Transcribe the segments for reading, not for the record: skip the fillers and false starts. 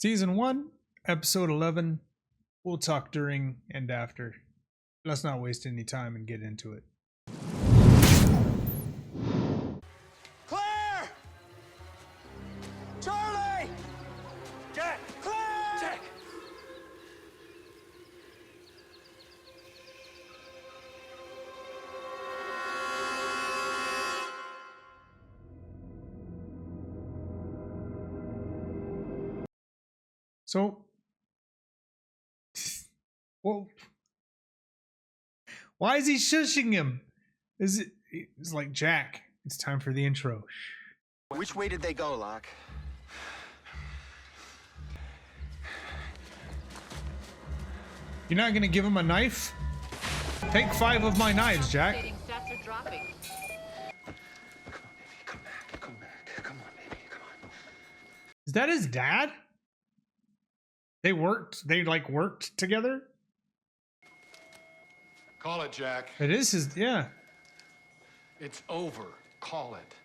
Season 1, Episode 11. We'll talk during and after. Let's not waste any time and get into it. Claire! Charlie! Jack! Claire! Jack! So, well, why is he shushing him? It's like, Jack, it's time for the intro. Which way did they go, Locke? You're not gonna give him a knife? Take 5 of my knives, Jack. Stats are dropping. Come back, come back. Come on, baby, come on. Is that his dad? They worked together? Call it, Jack. It is his, yeah. It's over. Call it.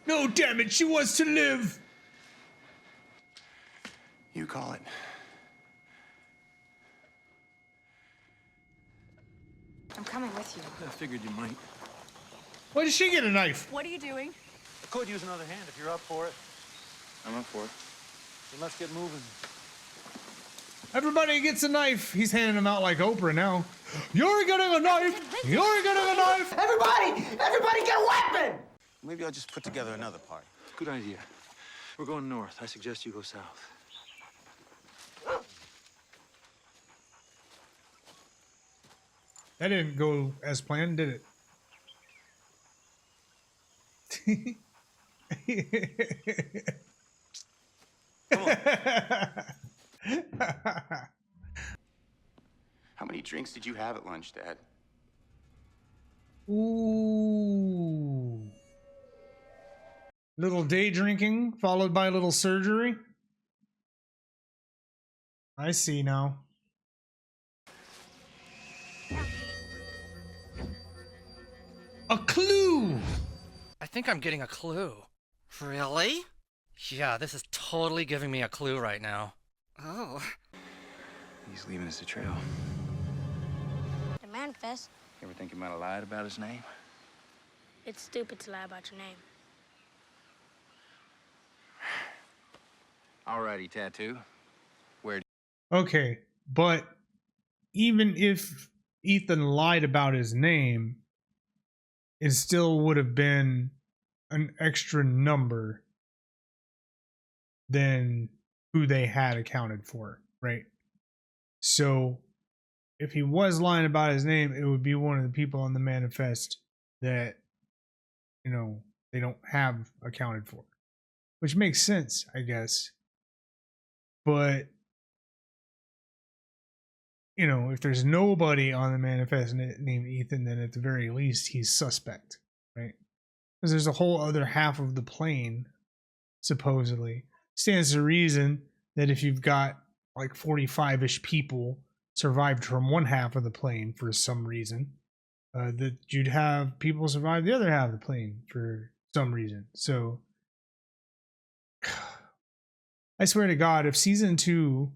No, damn it, she wants to live. You call it. I'm coming with you. I figured you might. Why did she get a knife? What are you doing? I could use another hand if you're up for it. I'm up for it. Then let's get moving. Everybody gets a knife. He's handing them out like Oprah now. You're getting a knife. You're getting a knife. Everybody get a weapon! Maybe I'll just put together another part. Good idea. We're going north. I suggest you go south. That didn't go as planned, did it? Come on. How many drinks did you have at lunch, Dad? Ooh. Little day drinking followed by a little surgery. I see now. A clue! I think I'm getting a clue. Really? Yeah, this is totally giving me a clue right now. Oh. He's leaving us a trail. The manifest. You ever think he might have lied about his name? It's stupid to lie about your name. Alrighty, Tattoo. Okay, but even if Ethan lied about his name, it still would have been an extra number than who they had accounted for, right? So if he was lying about his name, it would be one of the people on the manifest that, you know, they don't have accounted for, which makes sense, I guess. But, you know, if there's nobody on the manifest named Ethan, then at the very least he's suspect, right? Because there's a whole other half of the plane, supposedly. Stands to reason that if you've got like 45-ish people survived from one half of the plane for some reason, that you'd have people survive the other half of the plane for some reason. So I swear to God, if season 2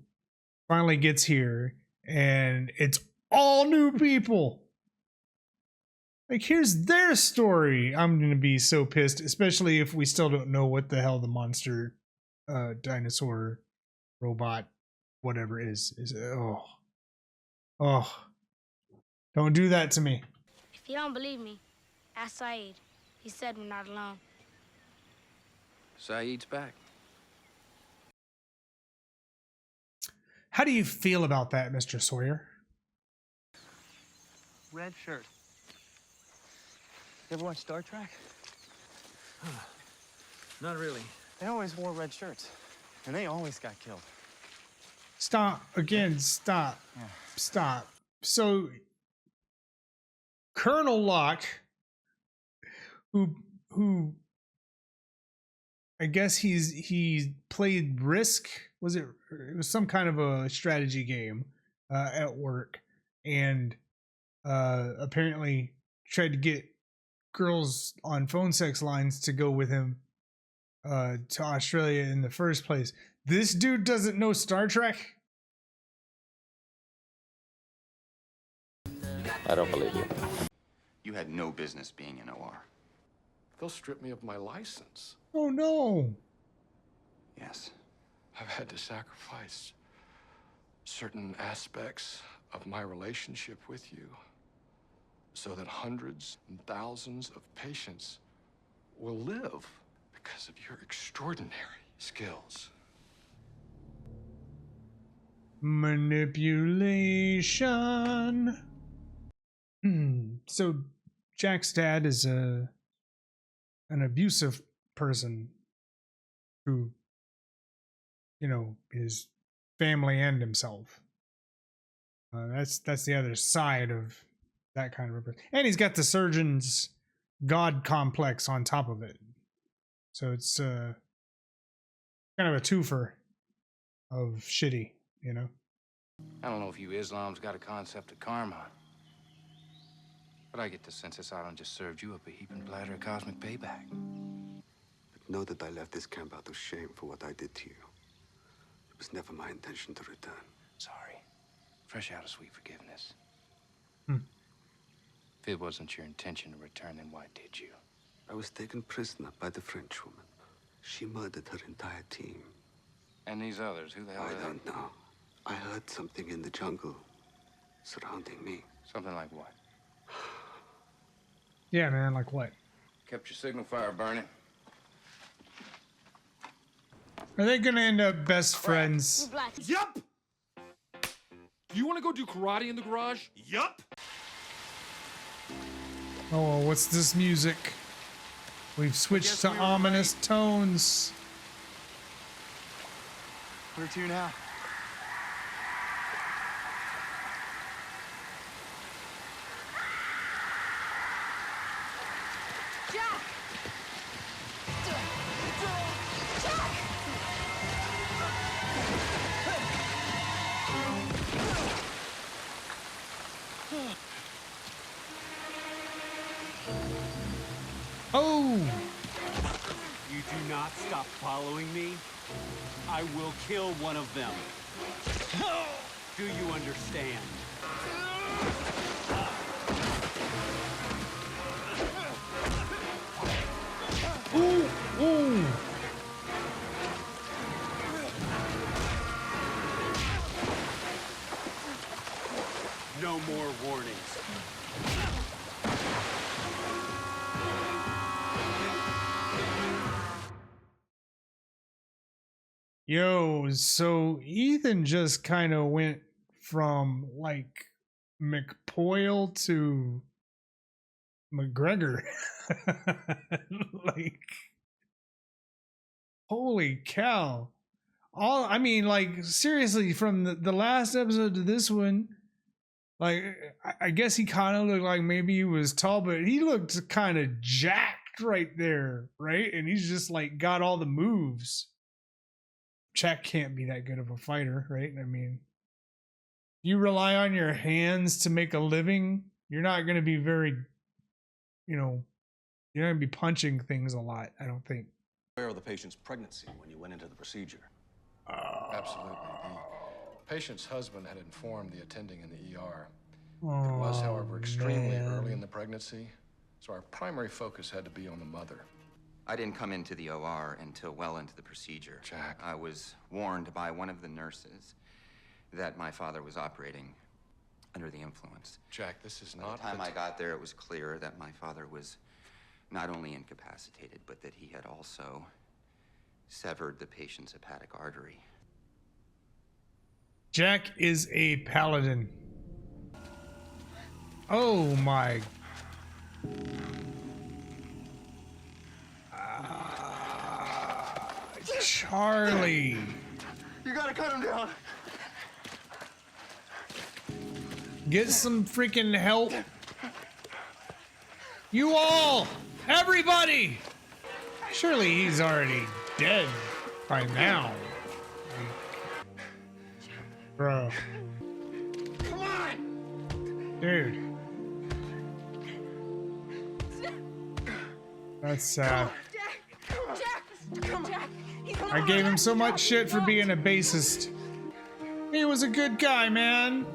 finally gets here and it's all new people, like, here's their story, I'm gonna be so pissed, especially if we still don't know what the hell the monster dinosaur robot whatever is oh, don't do that to me. If you don't believe me, ask Saeed. He said we're not alone. Saeed's back. How do you feel about that, Mr. Sawyer? Red shirt. You ever watch Star Trek? Not really. They always wore red shirts, and they always got killed. Stop again. Stop. Yeah. Stop. So Colonel Locke, who I guess he played Risk. It was some kind of a strategy game at work, and apparently tried to get girls on phone sex lines to go with him to Australia in the first place. This dude doesn't know Star Trek? I don't believe you. You had no business being in OR. They'll strip me of my license. Oh no. Yes. I've had to sacrifice certain aspects of my relationship with you so that hundreds and thousands of patients will live because of your extraordinary skills. Manipulation. So Jack's dad is an abusive person who, you know, is family and himself. That's the other side of that kind of a person. And he's got the surgeon's god complex on top of it. So it's kind of a twofer of shitty, you know? I don't know if you Islam's got a concept of karma, but I get the sense Asylum just served you up a heaping platter of cosmic payback. But know that I left this camp out of shame for what I did to you. It was never my intention to return. Sorry. Fresh out of sweet forgiveness. Hmm. If it wasn't your intention to return, then why did you? I was taken prisoner by the French woman. She murdered her entire team. And these others, who the hell are I they? don't know. I heard something in the jungle surrounding me. Something like what? Yeah, man, like what? Kept your signal fire burning. Are they gonna end up best friends? Yup! You want to go do karate in the garage? Yup! Oh, what's this music? We've switched to ominous tones. Where to now? Jack! Oh! You do not stop following me, I will kill one of them. Do you understand? Ooh! Ooh! No more warnings. Yo, so Ethan just kind of went from like McPoyle to McGregor. Like, holy cow. I mean, like, seriously, from the last episode to this one, like, I guess he kind of looked like maybe he was tall, but he looked kind of jacked right there, right? And he's just like got all the moves. Jack can't be that good of a fighter, right? I mean, you rely on your hands to make a living, you're not going to be very, you know, you're not going to be punching things a lot, I don't think. Aware of the patient's pregnancy when you went into the procedure? Absolutely. The patient's husband had informed the attending in the ER. Oh, It was, however, extremely man. early in the pregnancy, so our primary focus had to be on the mother. I didn't come into the OR until well into the procedure. Jack. I was warned by one of the nurses that my father was operating under the influence. Jack, this is By not the time the I got there, it was clear that my father was not only incapacitated, but that he had also severed the patient's hepatic artery. Jack is a paladin. Oh my. Charlie. You gotta cut him down. Get some freaking help. You all! Everybody! Surely he's already dead by now. Bro. Come on! Dude. That's sad. Jack! Jack! Come I gave him so much shit for being a bassist. He was a good guy, man.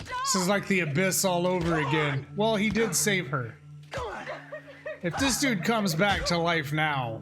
This is like the Abyss all over again. Well, he did save her. If this dude comes back to life now...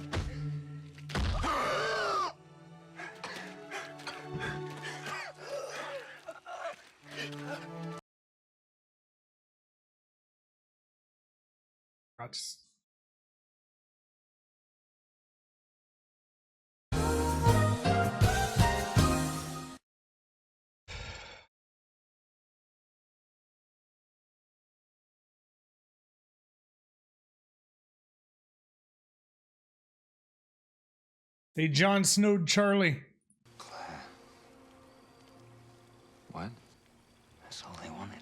They Jon Snow'd Charlie. What? That's all they wanted.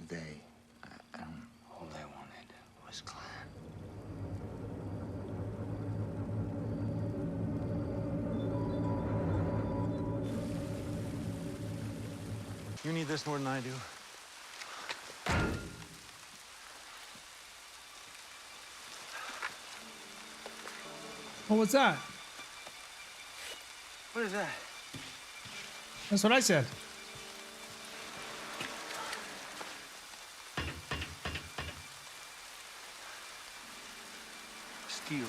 They. All they wanted was Clan. You need this more than I do. Oh, what's that? What is that? That's what I said. Steel.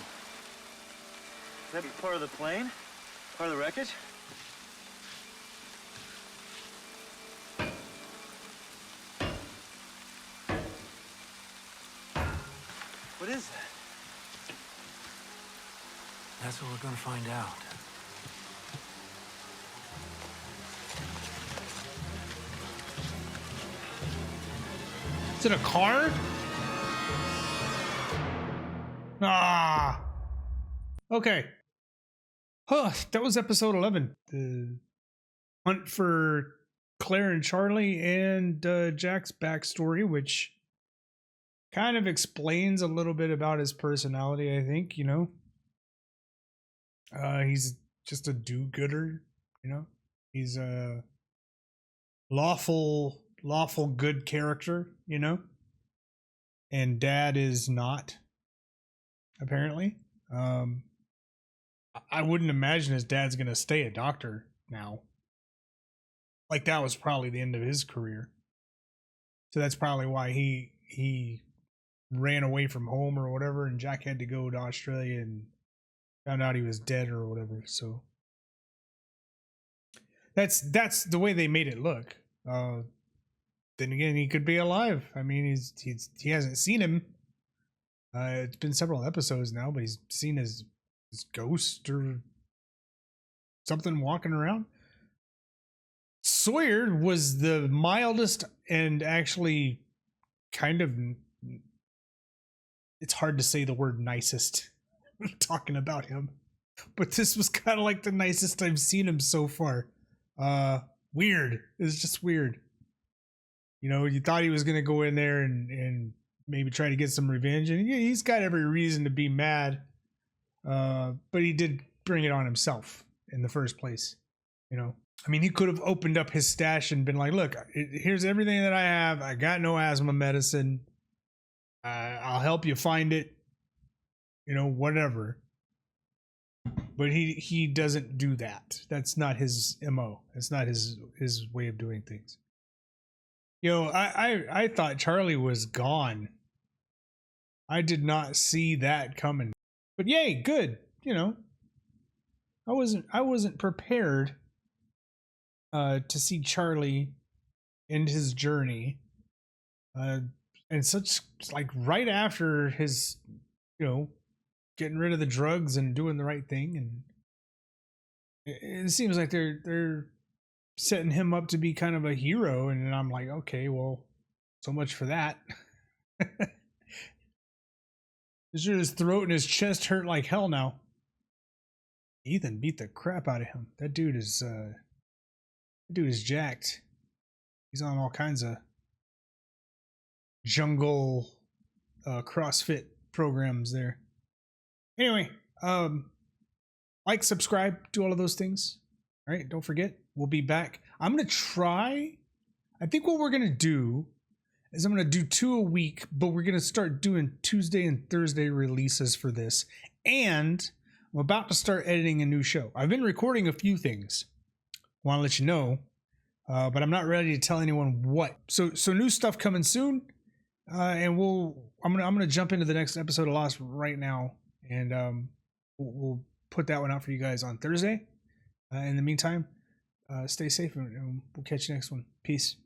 That be part of the plane? Part of the wreckage? What is that? That's what we're gonna find out. Is it a car? Ah. Okay. Huh, that was episode 11. The hunt for Claire and Charlie and Jack's backstory, which kind of explains a little bit about his personality, I think, you know. He's just a do-gooder, you know. He's a lawful good character, you know. And Dad is not, apparently. I wouldn't imagine his dad's gonna stay a doctor now. Like, that was probably the end of his career. So that's probably why he ran away from home or whatever, and Jack had to go to Australia and found out he was dead or whatever. So that's the way they made it look. Then again, he could be alive. I mean, he hasn't seen him. It's been several episodes now, but he's seen his ghost or something walking around. Sawyer was the mildest and actually kind of, it's hard to say the word nicest talking about him, but this was kind of like the nicest I've seen him so far. Weird. It's just weird. You know, you thought he was going to go in there and maybe try to get some revenge, and yeah, he's got every reason to be mad. But he did bring it on himself in the first place. You know, I mean, he could have opened up his stash and been like, look, here's everything that I have. I got no asthma medicine. I'll help you find it. You know, whatever. But he doesn't do that. That's not his MO. That's not his way of doing things. You know, I thought Charlie was gone. I did not see that coming. But yay, good. You know, I wasn't prepared to see Charlie end his journey. And such, like, right after his, you know, getting rid of the drugs and doing the right thing, and it seems like they're setting him up to be kind of a hero, and I'm like, okay, well, so much for that. His throat and his chest hurt like hell now. Ethan beat the crap out of him. That dude is jacked. He's on all kinds of jungle CrossFit programs there. Anyway, like, subscribe, do all of those things. All right, don't forget, we'll be back. I'm gonna try. I think what we're gonna do is I'm going to do 2 a week, but we're going to start doing Tuesday and Thursday releases for this. And I'm about to start editing a new show. I've been recording a few things. Want to let you know, but I'm not ready to tell anyone what. So new stuff coming soon, and I'm gonna jump into the next episode of Lost right now, and we'll put that one out for you guys on Thursday. In the meantime, stay safe, and we'll catch you next one. Peace.